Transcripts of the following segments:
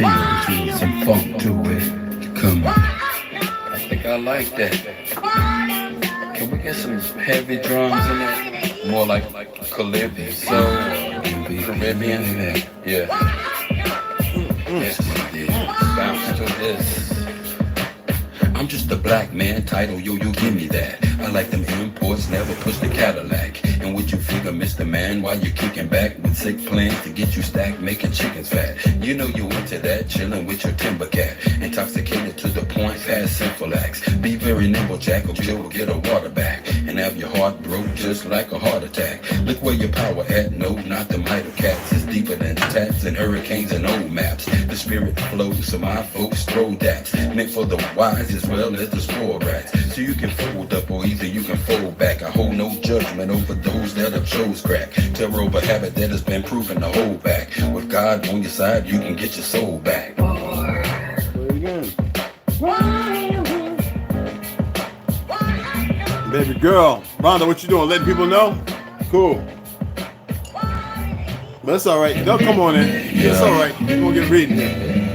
feel to it, some funk to it. Come on. I think I like that. Can we get some heavy drums in there? More like Caribbean, so Caribbean. Yeah. Yes, bounce to this. I'm just a black man, title, yo, give me that. I like them imports, never push the Cadillac. And would you figure, Mr. Man, while you're kicking back with sick plans to get you stacked, making chickens fat? You know you into that, chilling with your timber cat. Intoxicated to the point, fast sinful acts. Be very nimble, Jack, or you'll get a water back. And have your heart broke just like a heart attack. Look where your power at, no, not the idle cats. It's deeper than taps and hurricanes and old maps. The spirit flows, so my folks throw daps. Meant for the wise as well as the spoil rats. So you can fold up or either you can fold back. I hold no judgment over those that have chose crack. Terror over habit that has been proven to hold back. With God on your side, you can get your soul back. Baby girl, Rhonda, what you doing? Letting people know? Cool. But it's all right. They'll come on in. Yeah. It's all right. We're gonna get reading.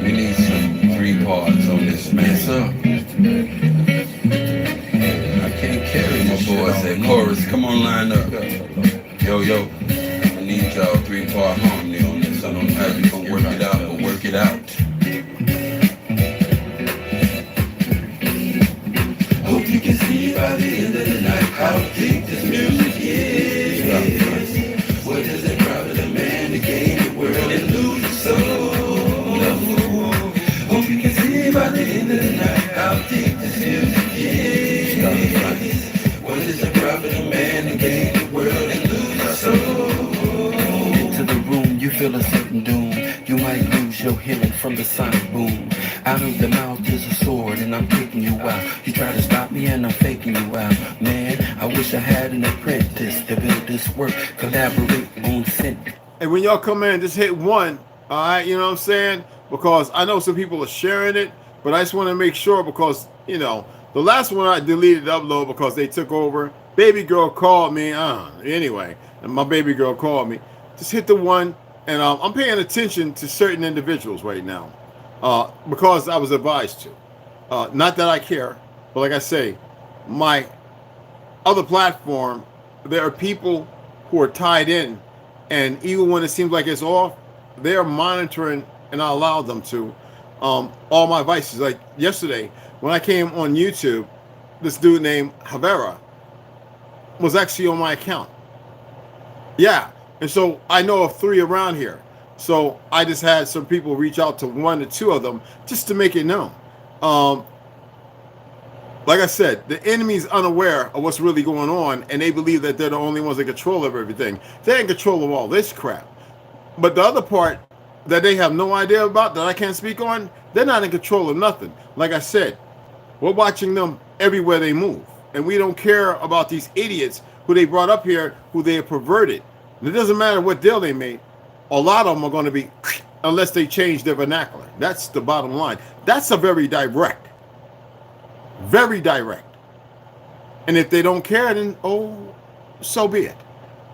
We need some 3 parts on this, man. So I can't carry my boys at chorus. Come on, line up. Yo, I need y'all 3-part harmony on this. I don't know how you gonna work it out, but work it out. Hope you can see by the end of the night how deep this music is. What does it profit a man to gain the world and lose his soul? Hope you can see by the end of the night how deep this music is. What does it profit a man to gain the world and lose his soul? Into the room, you feel a certain doom. You might lose your hearing from the sonic boom. Out of the mouth is a sword and I'm taking you out. You try to stop me and I'm faking you out. Man, I wish I had an apprentice to build this work, collaborate on synth. And when y'all come in, just hit 1. All right, you know what I'm saying? Because I know some people are sharing it, but I just want to make sure because, you know, the last one I deleted upload because they took over. Baby girl called me. Anyway, and my baby girl called me. Just hit the 1. And I'm paying attention to certain individuals right now because I was advised to. Not that I care, but like I say, my other platform, there are people who are tied in, and even when it seems like it's off, they're monitoring, and I allow them to, all my vices. Like yesterday, when I came on YouTube, this dude named Havera was actually on my account. Yeah. And so I know of 3 around here. So I just had some people reach out to 1 or 2 of them just to make it known. Like I said, the enemy's unaware of what's really going on, and they believe that they're the only ones that control of everything. They're in control of all this crap. But the other part that they have no idea about, that I can't speak on, they're not in control of nothing. Like I said, we're watching them everywhere they move. And we don't care about these idiots who they brought up here, who they have perverted. And it doesn't matter what deal they made. A lot of them are going to be, unless they change their vernacular. That's the bottom line. That's a very direct. Very direct. And if they don't care, then, oh, so be it.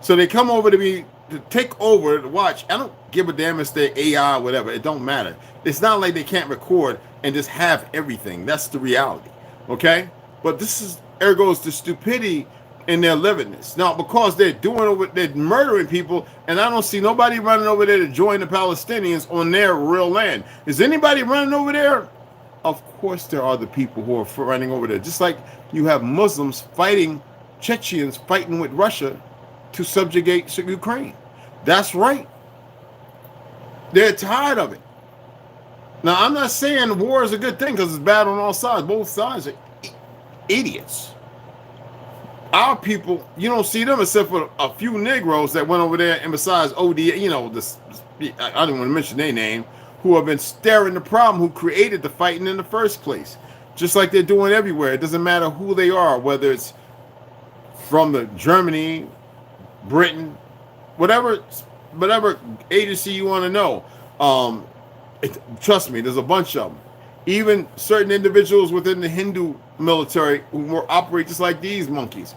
So they come over to me, to take over, to watch. I don't give a damn if they're AI or whatever. It don't matter. It's not like they can't record and just have everything. That's the reality. Okay? But this is, there goes the stupidity in their livingness. Now, because they're they're murdering people, and I don't see nobody running over there to join the Palestinians on their real land. Is anybody running over there? Of course there are the people who are running over there. Just like you have Muslims fighting, Chechens fighting with Russia to subjugate Ukraine. That's right. They're tired of it. Now, I'm not saying war is a good thing because it's bad on all sides. Both sides are idiots. Our people, you don't see them except for a few Negroes that went over there, and besides ODA, you know, this, I don't want to mention their name, who have been staring the problem, who created the fighting in the first place. Just like they're doing everywhere. It doesn't matter who they are, whether it's from the Germany, Britain, whatever agency you want to know. Trust me, there's a bunch of them. Even certain individuals within the Hindu military who operate just like these monkeys,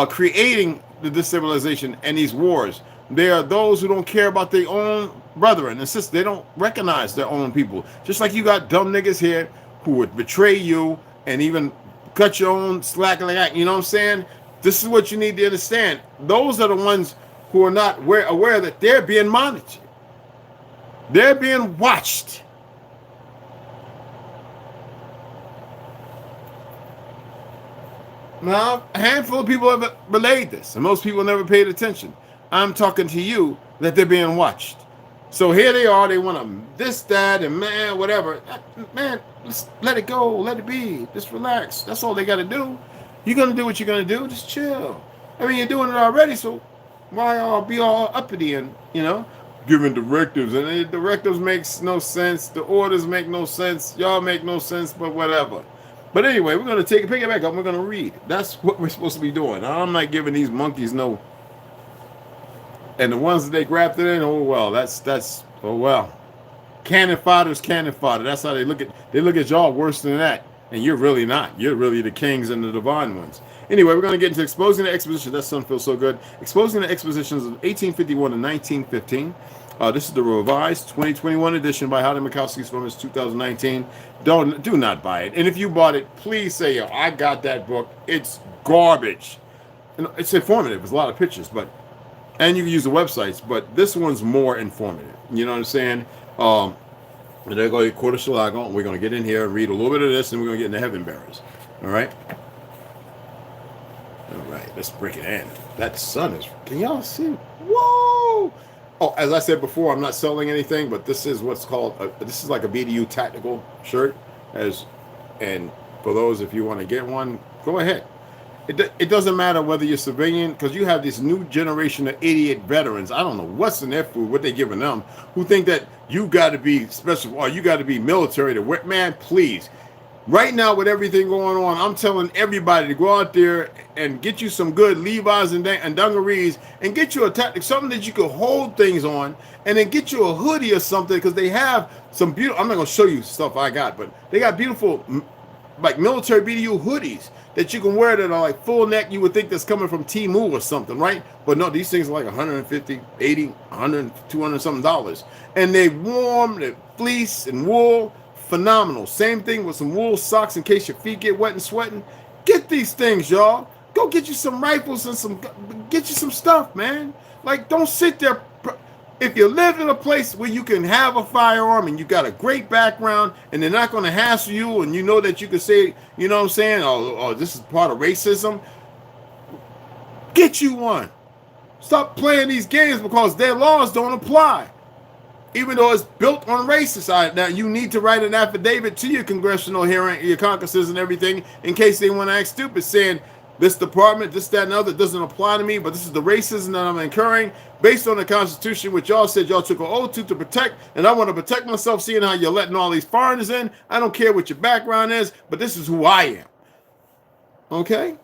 creating the destabilization and these wars They are those who don't care about their own brethren and sisters. They don't recognize their own people. Just like you got dumb niggas here who would betray you and even cut your own slack like that. You know what I'm saying? This is what you need to understand. Those are the ones who are not aware that they're being monitored. They're being watched. Now, a handful of people have relayed this, and most people never paid attention. I'm talking to you that they're being watched. So here they are. They want to this, that, and man, whatever. Man, just let it go. Let it be. Just relax. That's all they got to do. You're going to do what you're going to do. Just chill. I mean, you're doing it already, so why be all uppity and, giving directives? And the directives makes no sense. The orders make no sense. Y'all make no sense, but whatever. But anyway, we're going to pick it back up. We're going to read. That's what we're supposed to be doing. I'm not giving these monkeys no. And the ones that they grabbed it in, oh well. Cannon fodder's cannon fodder. That's how they look at y'all worse than that. And you're really not. You're really the kings and the divine ones. Anyway, we're going to get into Exposing the Exposition. That song feels so good. Exposing the Expositions of 1851 and 1915. This is the revised 2021 edition by Howdy Mikowski's from his 2019. Do not buy it. And if you bought it, please say, yo, I got that book. It's garbage. It's informative. There's a lot of pictures, and you can use the websites, but this one's more informative. You know what I'm saying? They're going to Quarter Shalago. We're going to get in here and read a little bit of this, and we're going to get into Heaven Bearers. All right? All right, let's break it in. That sun is, can y'all see? Whoa! Oh, as I said before, I'm not selling anything, but this is what's called, this is like a BDU tactical shirt. And for those, if you want to get one, go ahead. It doesn't matter whether you're civilian, because you have this new generation of idiot veterans. I don't know what's in their food, what they're giving them, who think that you got to be special or you got to be military to wear. Man, please. Right now, with everything going on, I'm telling everybody to go out there and get you some good Levi's and dungarees and get you something that you can hold things on, and then get you a hoodie or something, because they have some beautiful, I'm not going to show you stuff I got, but they got beautiful like military BDU hoodies that you can wear that are like full neck. You would think that's coming from Temu or something, right? But no, these things are like 150, 80, 100, 200 something dollars. And they warm, they're fleece and wool, phenomenal. Same thing with some wool socks in case your feet get wet and sweating. Get these things, y'all. Go get you some rifles and get you some stuff, man. Like, don't sit there. If you live in a place where you can have a firearm and you got a great background and they're not going to hassle you, and you know that you can say, you know what I'm saying, oh, this is part of racism, get you one. Stop playing these games, because their laws don't apply. Even though it's built on racist. Now, you need to write an affidavit to your congressional hearing, your caucuses and everything, in case they want to act stupid, saying, this department, this, that, and other doesn't apply to me, but this is the racism that I'm incurring based on the Constitution, which y'all said y'all took an oath to protect, and I want to protect myself, seeing how you're letting all these foreigners in. I don't care what your background is, but this is who I am. Okay?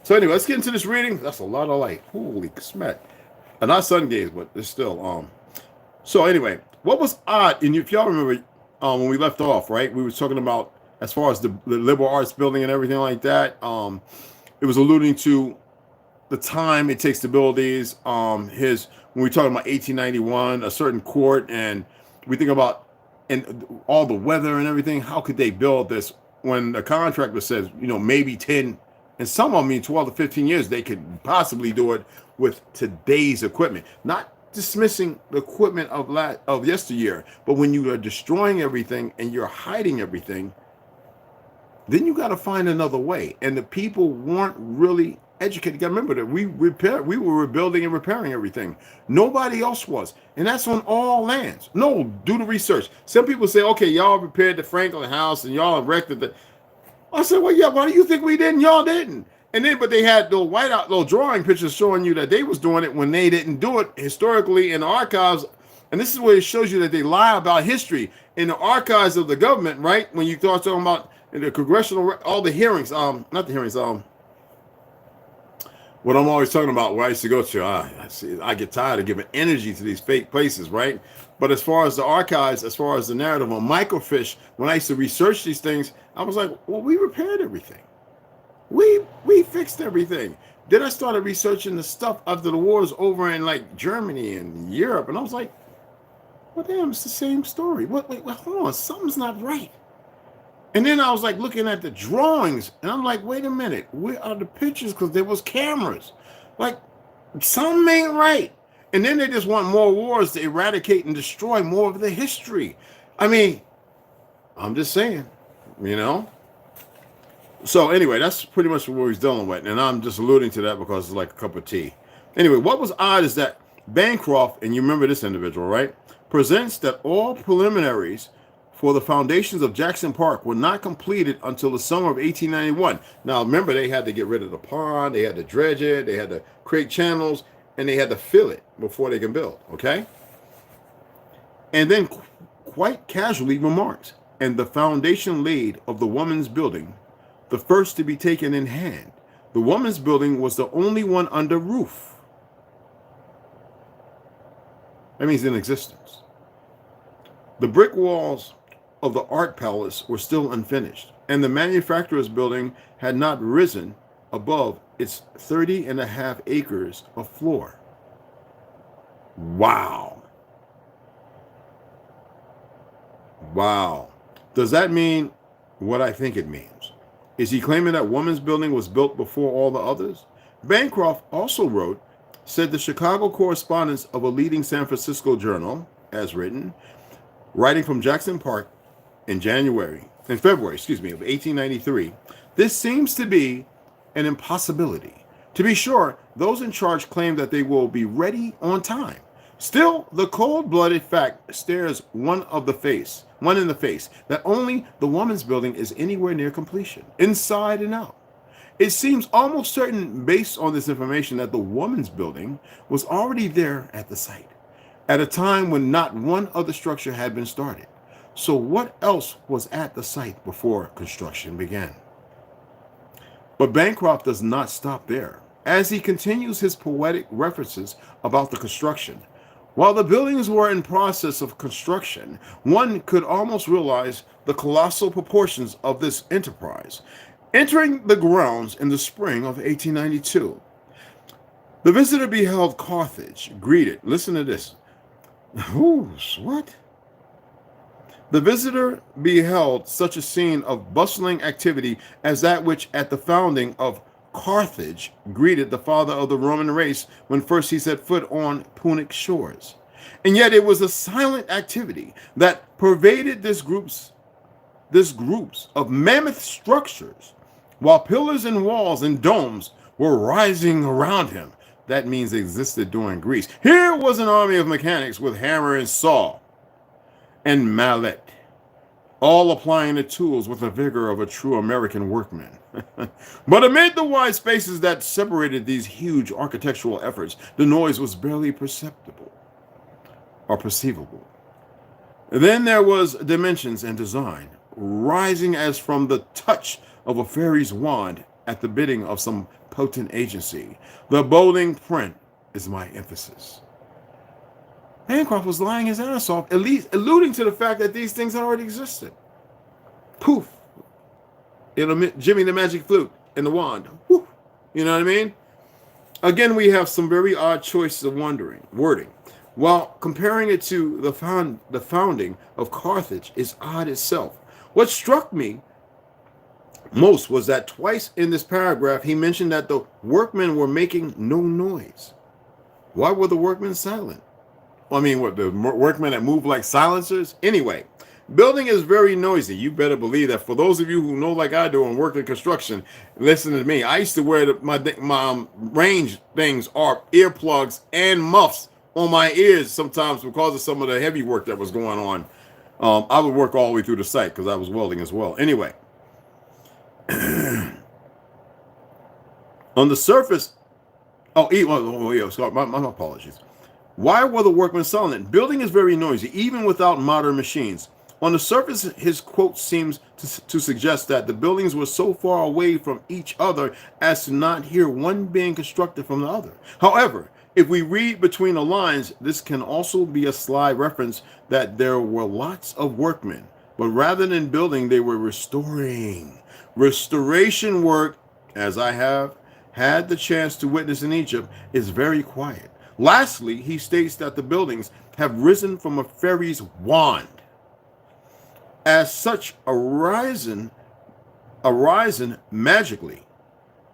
So anyway, let's get into this reading. That's a lot of light. Holy smack. And not sun gaze, but it's still, So anyway, what was odd, and if y'all remember when we left off, right, we were talking about as far as the liberal arts building and everything like that, it was alluding to the time it takes to build these. When we're talking about 1891, a certain court, and we think about and all the weather and everything, how could they build this when the contractor says, maybe 10, and some of them in 12 to 15 years, they could possibly do it with today's equipment. Not dismissing the equipment of yesteryear, but when you are destroying everything and you're hiding everything, then you got to find another way. And the people weren't really educated. You got to remember that we were rebuilding and repairing everything. Nobody else was. And that's on all lands. No, do the research. Some people say, okay, y'all repaired the Franklin House and y'all erected the. I said, well, yeah, why do you think we didn't? Y'all didn't. And then, but they had little whiteout, little drawing pictures showing you that they was doing it when they didn't do it historically in the archives. And this is where it shows you that they lie about history in the archives of the government, right? When you start talking about in the congressional, all the hearings, not the hearings, what I'm always talking about, where I used to go to, I get tired of giving energy to these fake places, right? But as far as the archives, as far as the narrative on microfiche, when I used to research these things, I was like, well, we repaired everything. We fixed everything. Then I started researching the stuff after the wars over in like Germany and Europe, and I was like, well, damn, it's the same story. Wait, hold on, something's not right. And then I was like looking at the drawings, and I'm like, wait a minute, where are the pictures? Because there was cameras. Like, something ain't right. And then they just want more wars to eradicate and destroy more of the history. I mean, I'm just saying, you know? So anyway, that's pretty much what he's dealing with. And I'm just alluding to that because it's like a cup of tea. Anyway, what was odd is that Bancroft, and you remember this individual, right, presents that all preliminaries for the foundations of Jackson Park were not completed until the summer of 1891. Now, remember, they had to get rid of the pond, they had to dredge it, they had to create channels, and they had to fill it before they can build, okay? And then quite casually remarks, and the foundation laid of the woman's building, the first to be taken in hand. The woman's building was the only one under roof. That means in existence. The brick walls of the art palace were still unfinished, and the manufacturer's building had not risen above its 30.5 acres of floor. Wow. Wow. Does that mean what I think it means? Is he claiming that woman's building was built before all the others? Bancroft also wrote, said the Chicago correspondent of a leading San Francisco journal, as written, writing from Jackson Park in February, of 1893, this seems to be an impossibility. To be sure, those in charge claim that they will be ready on time. Still, the cold-blooded fact stares one in the face, that only the woman's building is anywhere near completion, inside and out. It seems almost certain, based on this information, that the woman's building was already there at the site, at a time when not one other structure had been started. So what else was at the site before construction began? But Bancroft does not stop there, as he continues his poetic references about the construction. While the buildings were in process of construction, one could almost realize the colossal proportions of this enterprise. Entering the grounds in the spring of 1892, the visitor beheld Carthage greeted. Listen to this. What? The visitor beheld such a scene of bustling activity as that which at the founding of Carthage greeted the father of the Roman race when first he set foot on Punic shores. And yet it was a silent activity that pervaded this groups of mammoth structures, while pillars and walls and domes were rising around him. That means they existed during Greece. Here was an army of mechanics with hammer and saw and mallet, all applying the tools with the vigor of a true American workman. But amid the wide spaces that separated these huge architectural efforts, the noise was barely perceptible or perceivable. Then there was dimensions and design, rising as from the touch of a fairy's wand at the bidding of some potent agency. The bolding print is my emphasis. Bancroft was lying his ass off, at least alluding to the fact that these things already existed. Poof. Jimmy the Magic Flute and the wand. Woo. You know what I mean? Again, we have some very odd choices of wording. While comparing it to the founding of Carthage is odd itself. What struck me most was that twice in this paragraph he mentioned that the workmen were making no noise. Why were the workmen silent? I mean, what, the workmen that move like silencers? Anyway, building is very noisy. You better believe that. For those of you who know like I do and work in construction, listen to me. I used to wear my range things are earplugs and muffs on my ears sometimes because of some of the heavy work that was going on. I would work all the way through the site because I was welding as well. Anyway, on the surface, my apologies. Why were the workmen silent? Building is very noisy, even without modern machines. On the surface, his quote seems to suggest that the buildings were so far away from each other as to not hear one being constructed from the other. However, if we read between the lines, this can also be a sly reference that there were lots of workmen, but rather than building, they were restoring. Restoration work, as I have had the chance to witness in Egypt is very quiet. Lastly, he states that the buildings have risen from a fairy's wand. As such, arisen magically,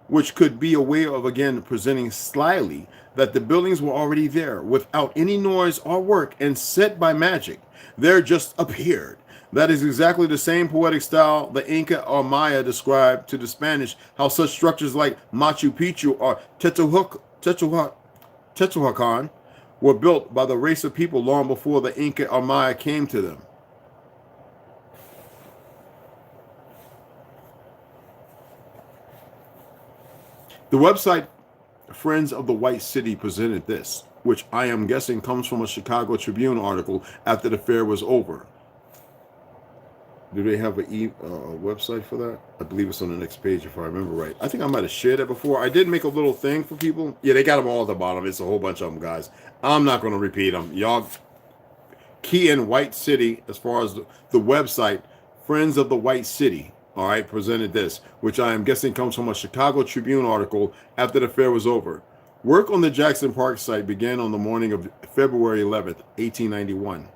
which could be a way of again presenting slyly that the buildings were already there without any noise or work and set by magic. There just appeared. That is exactly the same poetic style the Inca or Maya described to the Spanish, how such structures like Machu Picchu or Teotihuacan were built by the race of people long before the Inca or Maya came to them. The website Friends of the White City presented this, which I am guessing comes from a Chicago Tribune article after the fair was over. Do they have a website for that? I believe it's on the next page if I remember right. I think I might have shared it before. I did make a little thing for people. Yeah, they got them all at the bottom. It's a whole bunch of them, guys. I'm not going to repeat them. Y'all key in White City as far as the website, Friends of the White City. All right, presented this, which I am guessing comes from a Chicago Tribune article after the fair was over. Work on the Jackson Park site began on the morning of February 11th, 1891,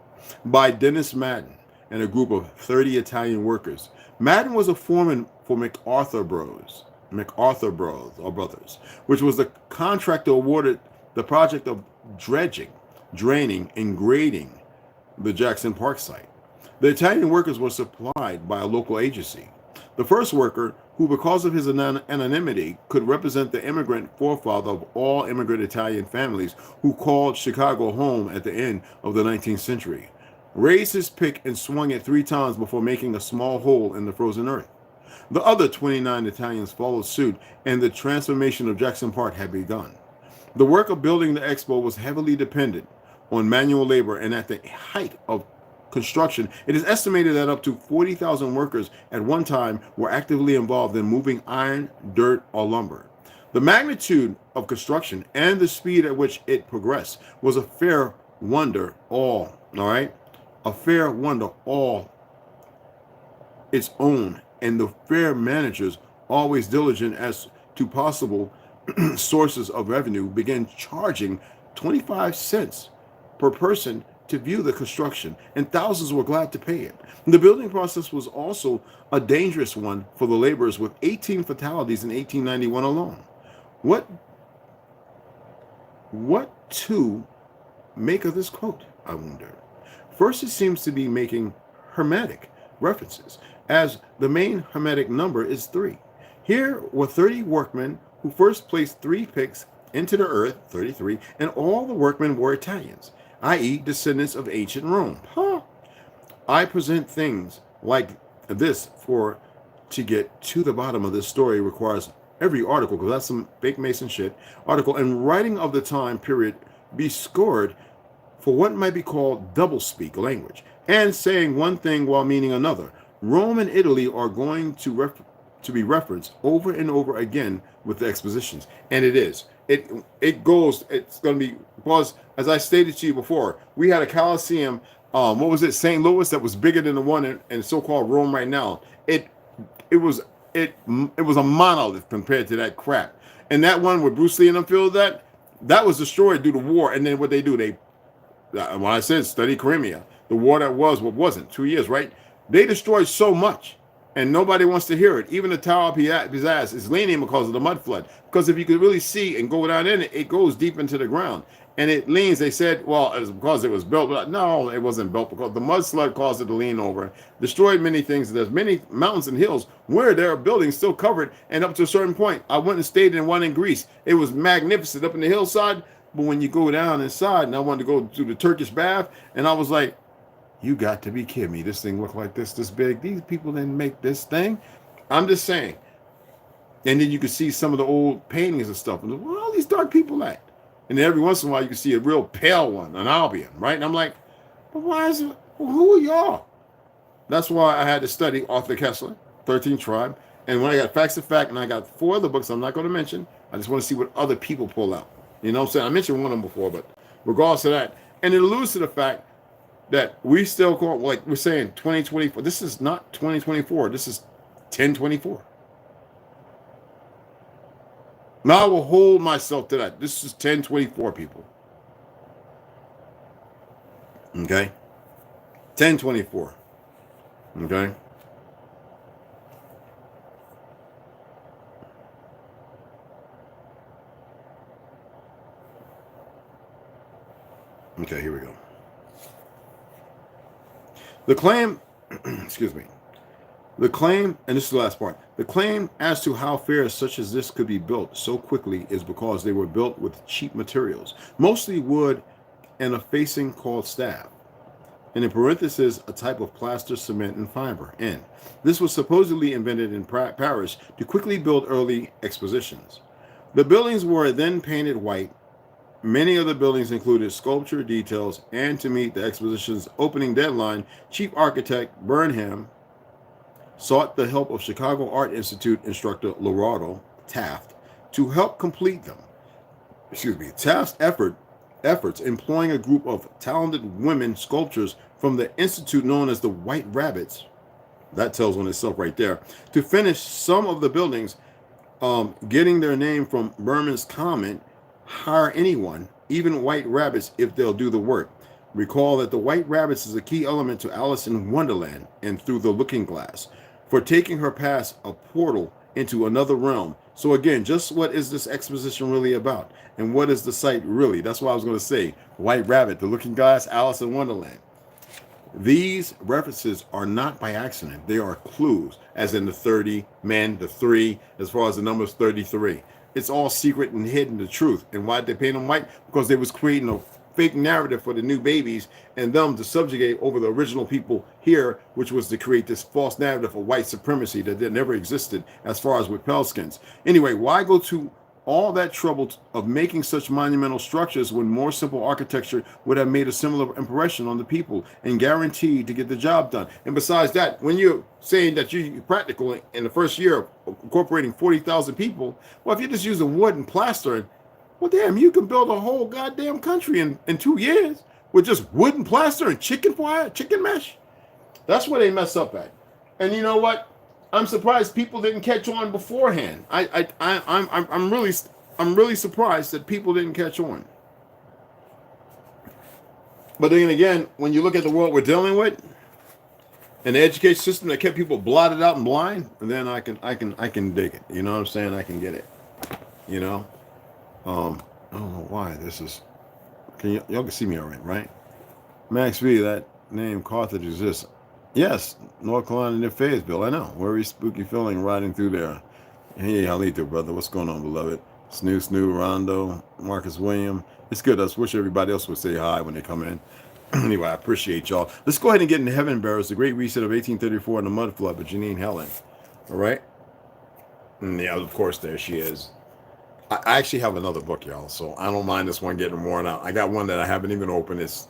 by Dennis Madden and a group of 30 Italian workers. Madden was a foreman for MacArthur Brothers, which was the contractor awarded the project of dredging, draining, and grading the Jackson Park site. The Italian workers were supplied by a local agency. The first worker, who because of his anonymity could represent the immigrant forefather of all immigrant Italian families who called Chicago home at the end of the 19th century, raised his pick and swung it 3 times before making a small hole in the frozen earth. The other 29 Italians followed suit, and the transformation of Jackson Park had begun. The work of building the expo was heavily dependent on manual labor, and at the height of construction, it is estimated that up to 40,000 workers at one time were actively involved in moving iron, dirt, or lumber. The magnitude of construction and the speed at which it progressed was a fair wonder all its own, and the fair managers, always diligent as to possible sources of revenue, began charging 25 cents per person to view the construction, and thousands were glad to pay it. The building process was also a dangerous one for the laborers, with 18 fatalities in 1891 alone. What to make of this quote, I wonder? First, it seems to be making Hermetic references, as the main Hermetic number is 3. Here were 30 workmen who first placed 3 picks into the earth, 33, and all the workmen were Italians, i.e. descendants of ancient Rome. I present things like this to get to the bottom of this story requires every article, because that's some fake Mason shit, article and writing of the time period be scored for what might be called doublespeak language, and saying one thing while meaning another. Rome and Italy are going to be referenced over and over again with the expositions, and it is. It's going to be, because as I stated to you before, we had a Colosseum, St. Louis, that was bigger than the one in so-called Rome right now. It was a monolith compared to that crap. And that one where Bruce Lee and them filled that was destroyed due to war. And then what they do, when I said study Crimea, the war that was, what wasn't, 2 years, right? They destroyed so much, and nobody wants to hear it. Even the Tower of Pisa is leaning because of the mud flood. Because if you could really see and go down in it, it goes deep into the ground. And it leans, they said, well, it's because it was built. But no, it wasn't built, because the mud flood caused it to lean over, destroyed many things. There's many mountains and hills where there are buildings still covered, and up to a certain point. I went and stayed in one in Greece. It was magnificent up in the hillside, but when you go down inside, and I wanted to go to the Turkish bath, and I was like, you got to be kidding me. This thing looked like this big. These people didn't make this thing. I'm just saying. And then you can see some of the old paintings and stuff. And where are all these dark people at? And then every once in a while, you can see a real pale one, an Albion, right? And I'm like, but why is it? Well, who are y'all? That's why I had to study Arthur Kessler, 13th Tribe. And when I got Facts of Fact, and I got 4 other books I'm not going to mention, I just want to see what other people pull out. You know what I'm saying? I mentioned one of them before, but regardless of that. And it alludes to the fact that we still call, like we're saying, 2024. This is not 2024. This is 1024. Now I will hold myself to that. This is 1024, people. Okay? 1024. Okay? Okay, here we go. The claim, excuse me. The claim, and this is the last part, the claim as to how fairs such as this could be built so quickly is because they were built with cheap materials, mostly wood and a facing called staff, and in parentheses, a type of plaster, cement, and fiber, N. This was supposedly invented in Paris to quickly build early expositions. The buildings were then painted white. Many of the buildings included sculpture details, and to meet the exposition's opening deadline, chief architect Burnham sought the help of Chicago Art Institute instructor Lorado Taft to help complete them. Taft's efforts employing a group of talented women sculptors from the institute known as the White Rabbits, that tells on itself right there, to finish some of the buildings, getting their name from Berman's comment, hire anyone, even white rabbits, if they'll do the work. Recall that the White Rabbits is a key element to Alice in Wonderland and Through the Looking Glass, for taking her past a portal into another realm. So again, just what is this exposition really about? And what is the site really? That's what I was going to say. White Rabbit, The Looking Glass, Alice in Wonderland. These references are not by accident. They are clues, as in the 30 men, the 3, as far as the numbers 33. It's all secret and hidden, the truth. And why did they paint them white? Because they was creating a fake narrative for the new babies and them to subjugate over the original people here, which was to create this false narrative of white supremacy that never existed as far as with pale skins. Anyway, why go to all that trouble of making such monumental structures when more simple architecture would have made a similar impression on the people and guaranteed to get the job done? And besides that, when you're saying that you're practical in the first year of incorporating 40,000 people, well, if you just use wood and plaster, well, damn, you can build a whole goddamn country in 2 years with just wood and plaster and chicken mesh. That's where they mess up at. And you know what? I'm surprised people didn't catch on beforehand. I'm really surprised that people didn't catch on. But then again, when you look at the world we're dealing with, and the education system that kept people blotted out and blind, then I can dig it. You know what I'm saying? I can get it. You know. I don't know why this is. Y'all can see me all right? Max V, that name Carthage exists. Yes, North Carolina near Fayetteville. I know. Very spooky feeling riding through there. Hey, how you doing, brother? What's going on, beloved? Snoo, Rondo, Marcus William. It's good. I just wish everybody else would say hi when they come in. Anyway, I appreciate y'all. Let's go ahead and get into Heaven Bearers, the Great Reset of 1834 and the Mud Flood by Janine Helen. All right? And yeah, of course, there she is. I actually have another book, y'all, so I don't mind this one getting worn out. I got one that I haven't even opened. It's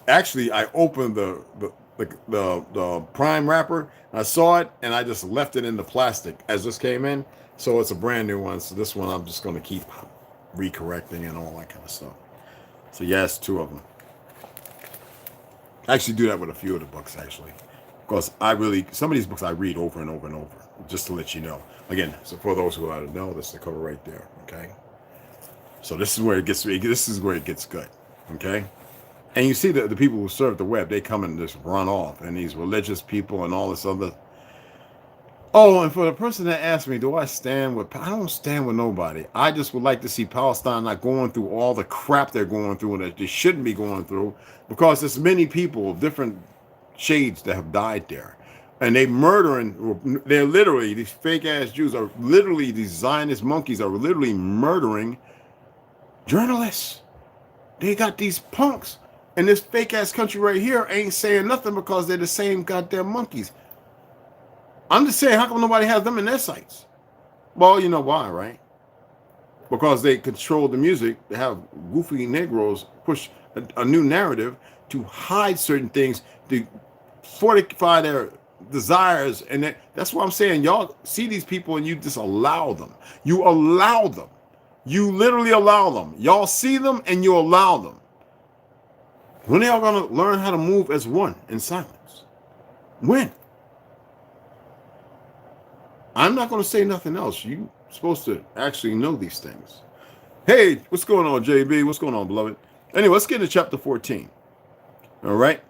actually, I opened the prime wrapper. I saw it and I just left it in the plastic as this came in. So it's a brand new one. So this one I'm just going to keep recorrecting and all that kind of stuff. So yes, 2 of them. I actually do that with a few of the books, actually, because some of these books I read over and over and over, just to let you know. Again, so for those who don't know, this is the cover right there. Okay. So this is where it gets good. Okay. And you see the people who serve the web, they come and just run off, and these religious people and all this other. Oh, and for the person that asked me, do I stand with? I don't stand with nobody. I just would like to see Palestine not going through all the crap they're going through and that they shouldn't be going through, because there's many people of different shades that have died there, and they're literally, these fake ass Jews are literally, these Zionist monkeys are literally murdering journalists. They got these punks. And this fake ass country right here ain't saying nothing because they're the same goddamn monkeys. I'm just saying, how come nobody has them in their sights? Well, you know why, right? Because they control the music. They have goofy Negroes push a new narrative to hide certain things, to fortify their desires. And that's what I'm saying. Y'all see these people and you just allow them. You allow them. You literally allow them. Y'all see them and you allow them. When are y'all going to learn how to move as one in silence? When? I'm not going to say nothing else. You supposed to actually know these things. Hey, what's going on, JB? What's going on, beloved? Anyway, let's get into chapter 14. All right.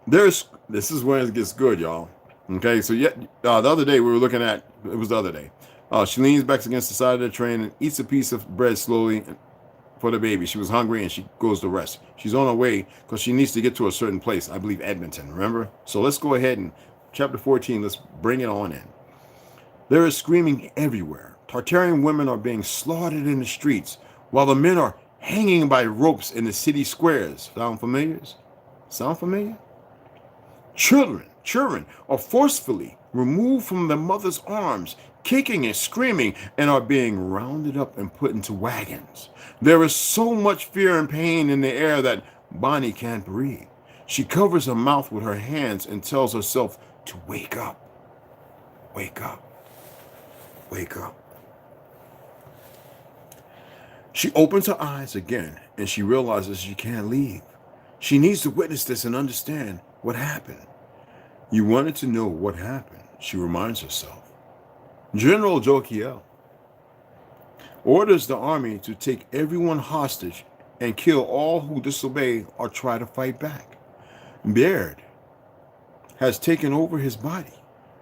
This is where it gets good, y'all. Okay, so the other day we were looking at, it was the other day. She leans back against the side of the train and eats a piece of bread slowly for the baby. She was hungry and she goes to rest. She's on her way because she needs to get to a certain place. I believe Edmonton, remember? So let's go ahead and chapter 14, let's bring it on in. There is screaming everywhere. Tartarian women are being slaughtered in the streets while the men are hanging by ropes in the city squares. Sound familiar? Sound familiar? Children are forcefully removed from their mother's arms, kicking and screaming, and are being rounded up and put into wagons. There is so much fear and pain in the air that Bonnie can't breathe. She covers her mouth with her hands and tells herself to wake up. Wake up. Wake up. She opens her eyes again and she realizes she can't leave. She needs to witness this and understand what happened. You wanted to know what happened, she reminds herself. General Jokiel orders the army to take everyone hostage and kill all who disobey or try to fight back. Baird has taken over his body,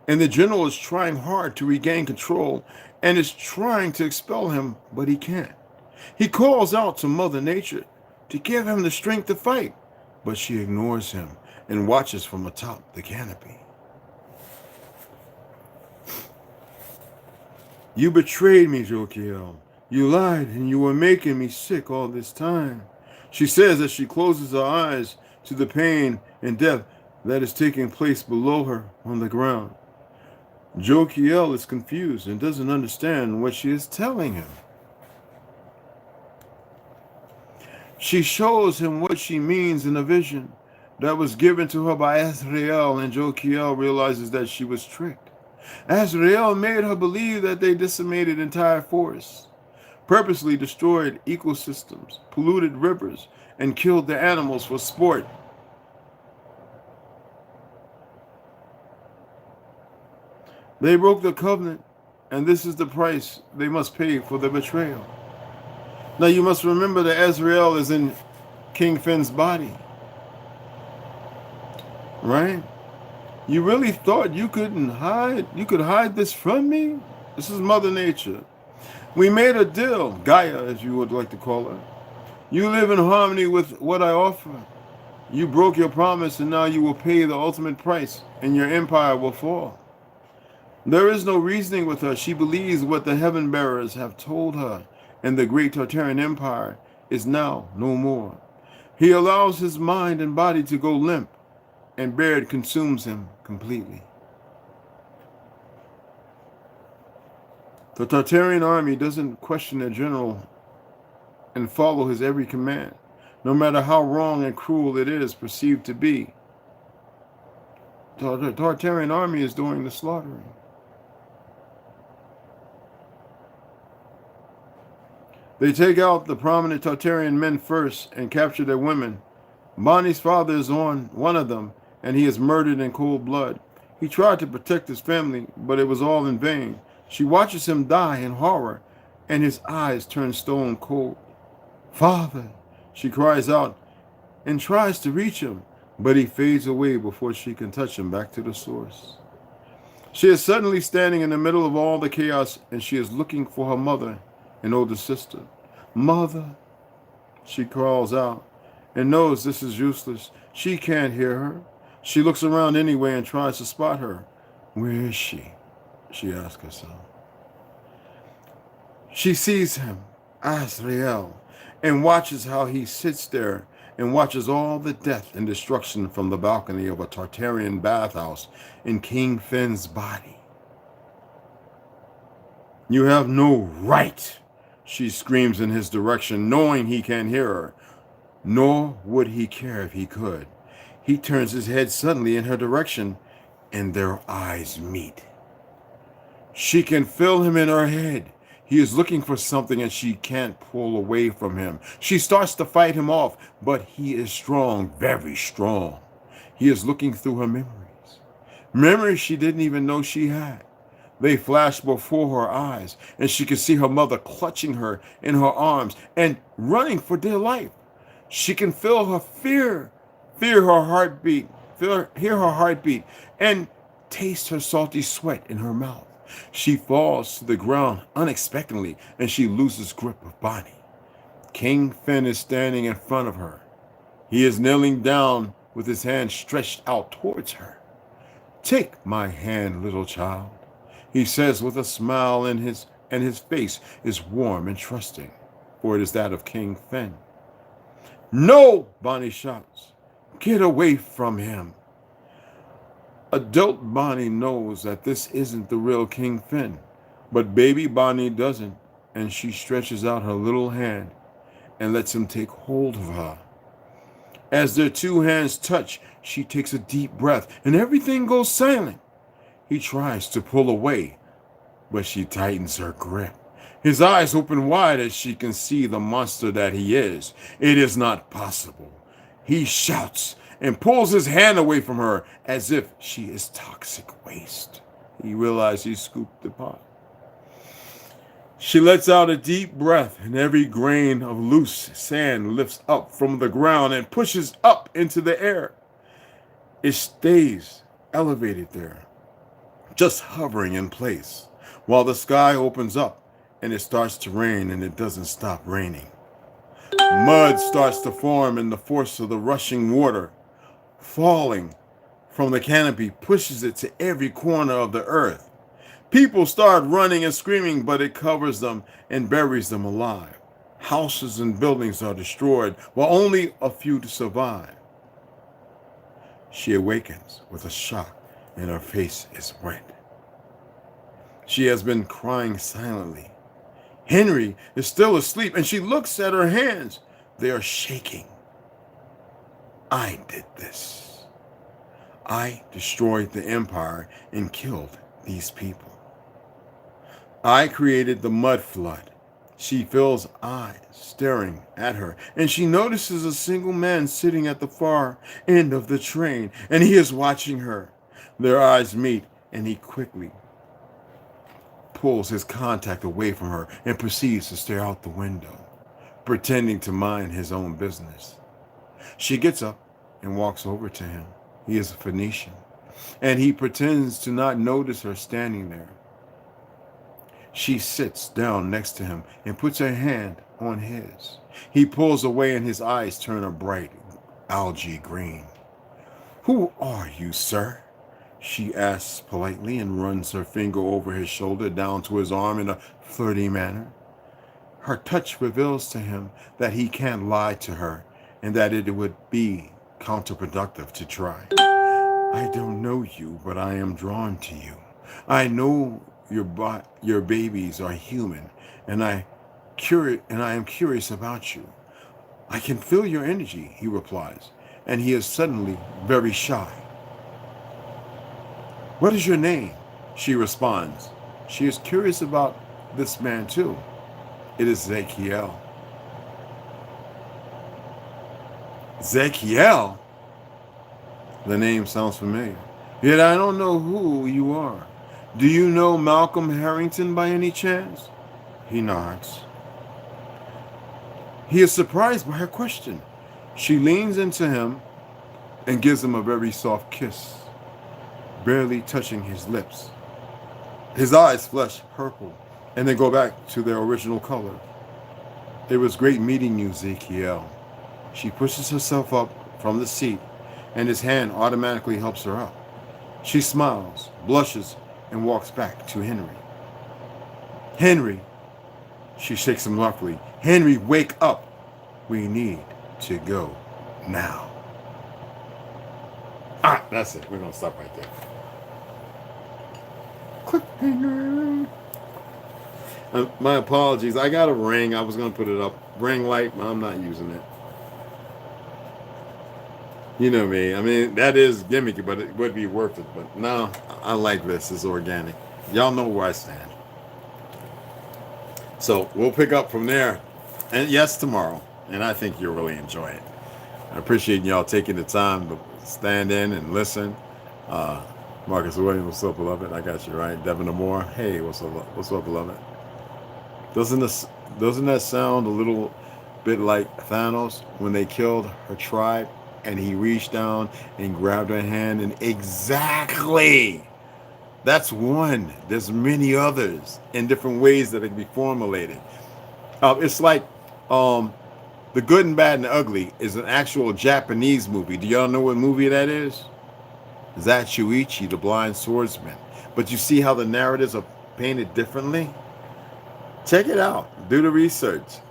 and the general is trying hard to regain control and is trying to expel him, but he can't. He calls out to Mother Nature to give him the strength to fight, but she ignores him and watches from atop the canopy. You betrayed me, Jokiel. You lied and you were making me sick all this time, she says as she closes her eyes to the pain and death that is taking place below her on the ground. Jokiel is confused and doesn't understand what she is telling him. She shows him what she means in a vision that was given to her by Azrael, and Jokiel realizes that she was tricked. Azrael made her believe that they decimated entire forests, purposely destroyed ecosystems, polluted rivers, and killed the animals for sport. They broke the covenant, and this is the price they must pay for the betrayal. Now you must remember that Azrael is in King Finn's body. Right? You really thought you could hide this from me? This is Mother Nature. We made a deal, Gaia, as you would like to call her. You live in harmony with what I offer. You broke your promise, and now you will pay the ultimate price, and your empire will fall. There is no reasoning with her. She believes what the heaven bearers have told her, and the great Tartarian empire is now no more. He allows his mind and body to go limp, and Baird consumes him completely. The Tartarian army doesn't question their general and follow his every command, no matter how wrong and cruel it is perceived to be. The Tartarian army is doing the slaughtering. They take out the prominent Tartarian men first and capture their women. Bonnie's father is on one of them, and he is murdered in cold blood. He tried to protect his family, but it was all in vain. She watches him die in horror, and his eyes turn stone cold. Father, she cries out and tries to reach him, but he fades away before she can touch him back to the source. She is suddenly standing in the middle of all the chaos, and she is looking for her mother and older sister. Mother, she calls out, and knows this is useless. She can't hear her. She looks around anyway and tries to spot her. Where is she? She asks herself. She sees him, Azrael, and watches how he sits there and watches all the death and destruction from the balcony of a Tartarian bathhouse in King Finn's body. You have no right, she screams in his direction, knowing he can't hear her. Nor would he care if he could. He turns his head suddenly in her direction, and their eyes meet. She can feel him in her head. He is looking for something, and she can't pull away from him. She starts to fight him off, but he is strong, very strong. He is looking through her memories. Memories she didn't even know she had. They flashed before her eyes, and she could see her mother clutching her in her arms and running for dear life. She can feel her hear her heartbeat, and taste her salty sweat in her mouth. She falls to the ground unexpectedly, and she loses grip of Bonnie. King Finn is standing in front of her. He is kneeling down with his hand stretched out towards her. "Take my hand, little child," he says with a smile, and his face is warm and trusting, for it is that of King Finn. "No!" Bonnie shouts. "Get away from him." Adult Bonnie knows that this isn't the real King Finn, but baby Bonnie doesn't, and she stretches out her little hand and lets him take hold of her. As their two hands touch, she takes a deep breath, and everything goes silent. He tries to pull away, but she tightens her grip. His eyes open wide as she can see the monster that he is. It is not possible. He shouts and pulls his hand away from her as if she is toxic waste. He realizes he scooped the pot. She lets out a deep breath, and every grain of loose sand lifts up from the ground and pushes up into the air. It stays elevated there, just hovering in place, while the sky opens up and it starts to rain, and it doesn't stop raining. Mud starts to form, and the force of the rushing water falling from the canopy pushes it to every corner of the earth. People start running and screaming, but it covers them and buries them alive. Houses and buildings are destroyed, while only a few survive. She awakens with a shock, and her face is red. She has been crying silently. Henry is still asleep, and she looks at her hands. They are shaking. "I did this. I destroyed the empire and killed these people. I created the mud flood." She feels eyes staring at her, and she notices a single man sitting at the far end of the train, and he is watching her. Their eyes meet, and he quickly pulls his contact away from her and proceeds to stare out the window, pretending to mind his own business. She gets up and walks over to him. He is a Phoenician, and he pretends to not notice her standing there. She sits down next to him and puts her hand on his. He pulls away, and his eyes turn a bright algae green. "Who are you, sir?" she asks politely, and runs her finger over his shoulder down to his arm in a flirty manner. Her touch reveals to him that he can't lie to her, and that it would be counterproductive to try. "I don't know you, but I am drawn to you. I know your babies are human, and I am curious about you. I can feel your energy," he replies, and he is suddenly very shy. "What is your name?" she responds. She is curious about this man too. It is Zekiel. Zekiel? The name sounds familiar, yet I don't know who you are. "Do you know Malcolm Harrington by any chance?" He nods. He is surprised by her question. She leans into him and gives him a very soft kiss, barely touching his lips. His eyes flush purple and then go back to their original color. "It was great meeting you, Zekiel." She pushes herself up from the seat, and his hand automatically helps her up. She smiles, blushes, and walks back to Henry. "Henry," she shakes him roughly. "Henry, wake up. We need to go now." That's it. We're going to stop right there. Cliffhanger. My apologies. I got a ring. I was going to put it up. Ring light, but I'm not using it. You know me. I mean, that is gimmicky, but it would be worth it. But no, I like this. It's organic. Y'all know where I stand. So we'll pick up from there. And yes, tomorrow. And I think you'll really enjoy it. I appreciate y'all taking the time to stand in and listen. Marcus Williams, what's up, beloved? I got you right. Devin Amore, hey, what's up? What's up, beloved? Doesn't this doesn't that sound a little bit like Thanos when they killed her tribe and he reached down and grabbed her hand and exactly. That's one. There's many others in different ways that it can be formulated. It's like um, The Good and Bad and the Ugly is an actual Japanese movie. Do y'all know what movie that is? Zatsuichi, the Blind Swordsman. But you see how the narratives are painted differently? Check it out. Do the research.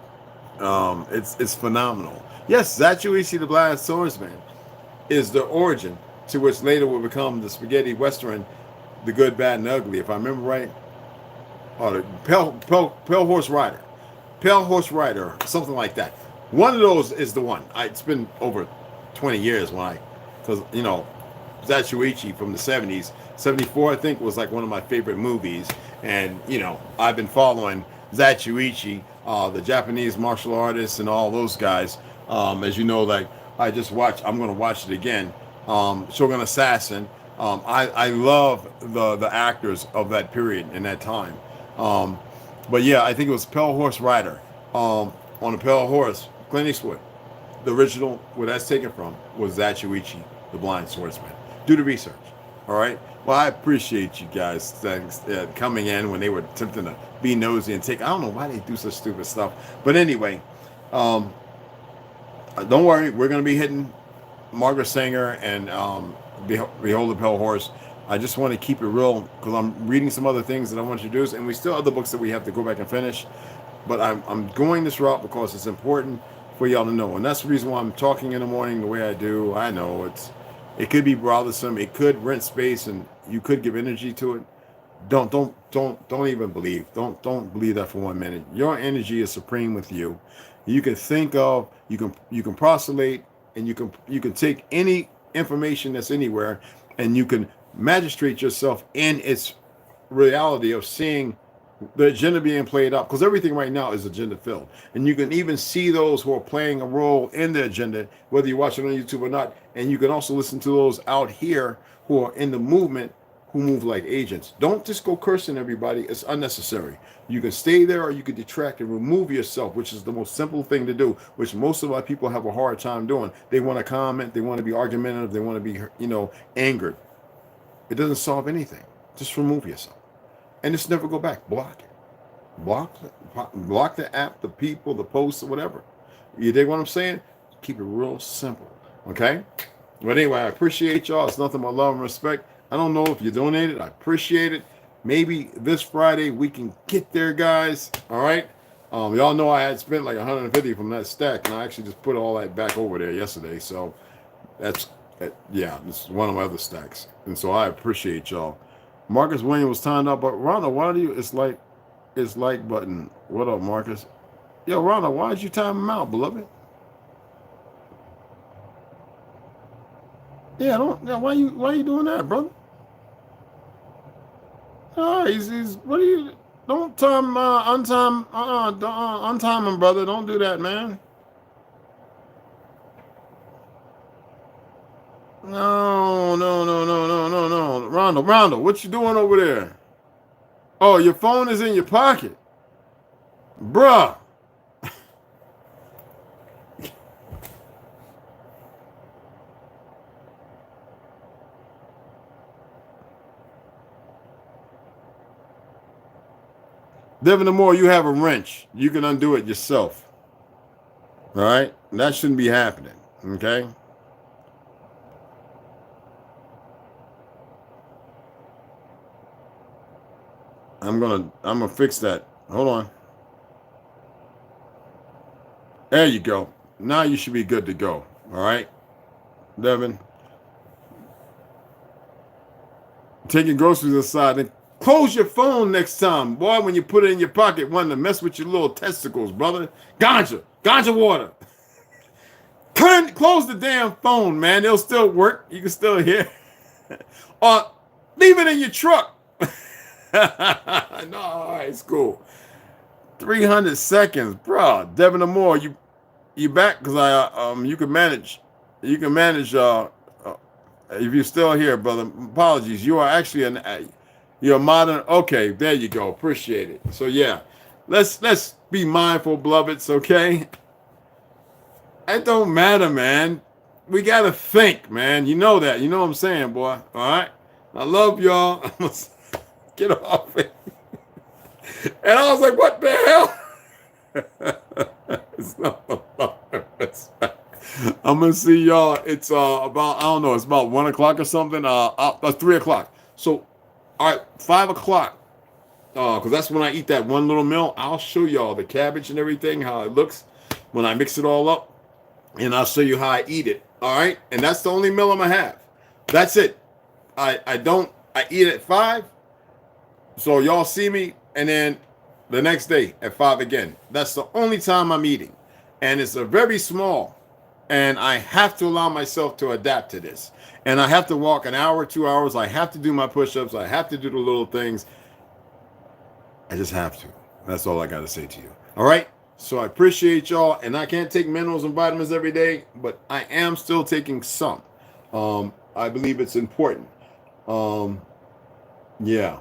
It's phenomenal. Yes, Zatsuichi, the Blind Swordsman is the origin to which later will become the spaghetti western, The Good, Bad, and Ugly. If I remember right, or the Pale Horse Rider. Pale Horse Rider, something like that. One of those is the one. It's been over 20 years because Zatsuichi from the 70s, 74 I think was like one of my favorite movies, and I've been following Zatsuichi, the Japanese martial artists and all those guys. As you know, like I'm going to watch it again. Shogun Assassin. I love the actors of that period and that time. But yeah, I think it was Pale Horse Rider. On a Pale Horse, Clint Eastwood. The original, where that's taken from, was Zatsuichi, the Blind Swordsman. Do the research. All right. Well, I appreciate you guys thanks coming in when they were attempting to be nosy and take. I don't know why they do such stupid stuff, but anyway, don't worry. We're going to be hitting Margaret Sanger and Behold the Pale Horse. I just want to keep it real because I'm reading some other things that I want to do, and we still have other books that we have to go back and finish. But I'm going this route because it's important for y'all to know, and that's the reason why I'm talking in the morning the way I do. I know it could be bothersome. It could rent space, and you could give energy to it. Don't even believe. Don't believe that for 1 minute. Your energy is supreme with you. You can think of, you can postulate, and you can take any information that's anywhere, and you can magistrate yourself in its reality of seeing the agenda being played out, because everything right now is agenda filled, and you can even see those who are playing a role in the agenda, whether you watch it on YouTube or not. And you can also listen to those out here who are in the movement, who move like agents. Don't just go cursing everybody. It's unnecessary. You can stay there, or you can detract and remove yourself, which is the most simple thing to do, which most of our people have a hard time doing. They want to comment, they want to be argumentative, they want to be angered. It doesn't solve anything. Just remove yourself. And just never go back. Block it. Block the app, the people, the posts, or whatever. You dig what I'm saying? Keep it real simple. Okay? But anyway, I appreciate y'all. It's nothing but love and respect. I don't know if you donated. I appreciate it. Maybe this Friday we can get there, guys. All right? Y'all know I had spent like 150 from that stack, and I actually just put all that back over there yesterday. So this is one of my other stacks. And so I appreciate y'all. Marcus Williams was timed up, but Ronald, why do you? It's like button. What up, Marcus? Yo, Ronald, why did you time him out, beloved? Yeah, why you doing that, brother? He's what are you? Don't time untime him, brother. Don't do that, man. No. Ronald, what you doing over there? Oh, your phone is in your pocket. Bruh. Devin the more you have a wrench, you can undo it yourself. All right? That shouldn't be happening. Okay? I'm gonna fix that. Hold on. There you go. Now you should be good to go. All right, Devin. Taking groceries aside, and close your phone next time, boy. When you put it in your pocket, wanting to mess with your little testicles, brother. Ganja water. Close the damn phone, man. It'll still work. You can still hear. Or leave it in your truck. No, all right, it's cool. 300 seconds, bro. Devin Amore, you back? Because you can manage if you're still here, brother, apologies. You are actually you're modern. Okay, there you go. Appreciate it. So yeah, let's be mindful, beloveds. Okay, it don't matter, man. We gotta think, man. You know that. You know what I'm saying, boy. All right. I love y'all. I'm gonna get off it. And I was like, what the hell? It's not I'm gonna see y'all. It's about, I don't know, it's about 1 o'clock or something. 3 o'clock. So all right, 5 o'clock. Because that's when I eat that one little meal. I'll show y'all the cabbage and everything, how it looks when I mix it all up. And I'll show you how I eat it. All right. And that's the only meal I'm gonna have. That's it. I eat at 5. So y'all see me, and then the next day at 5 again. That's the only time I'm eating. And it's a very small. And I have to allow myself to adapt to this. And I have to walk an hour, 2 hours. I have to do my push-ups. I have to do the little things. I just have to. That's all I got to say to you. All right? So I appreciate y'all. And I can't take minerals and vitamins every day, but I am still taking some. I believe it's important. Yeah.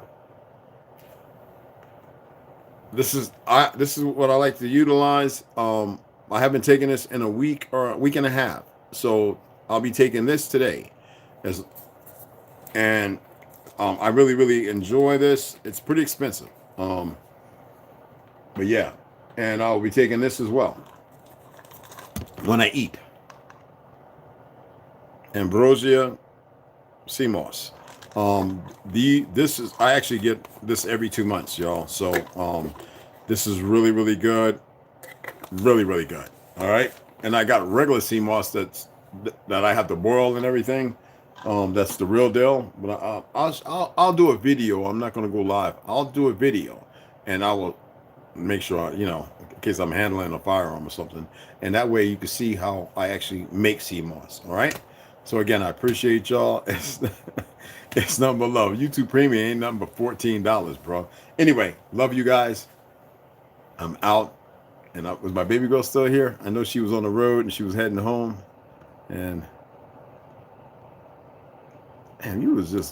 This is what I like to utilize. I haven't taken this in a week or a week and a half. So I'll be taking this today. I really, really enjoy this. It's pretty expensive. But yeah. And I'll be taking this as well when I eat. Ambrosia sea moss. I actually get this every 2 months, y'all. So this is really, really good. Really, really good. All right. And I got regular sea moss that I have to boil and everything. That's the real deal. But I'll do a video. I'm not going to go live. I'll do a video, and I will make sure, in case I'm handling a firearm or something. And that way you can see how I actually make sea moss. All right. So again, I appreciate y'all. It's nothing but love. YouTube Premium ain't nothing but $14, bro. Anyway, love you guys. I'm out. And was my baby girl still here? I know she was on the road and she was heading home. And you was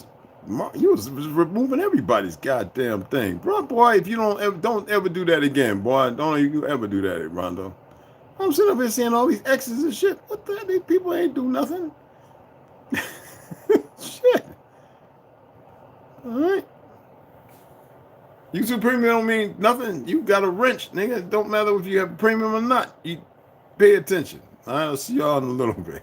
removing everybody's goddamn thing, bro. Boy, if you don't ever do that again, boy. Don't you ever do that, Rondo. I'm sitting up here seeing all these X's and shit. What the hell? These people ain't do nothing. Shit. All right. YouTube Premium don't mean nothing. You got a wrench, nigga. It don't matter if you have a premium or not. You pay attention. I'll see y'all in a little bit.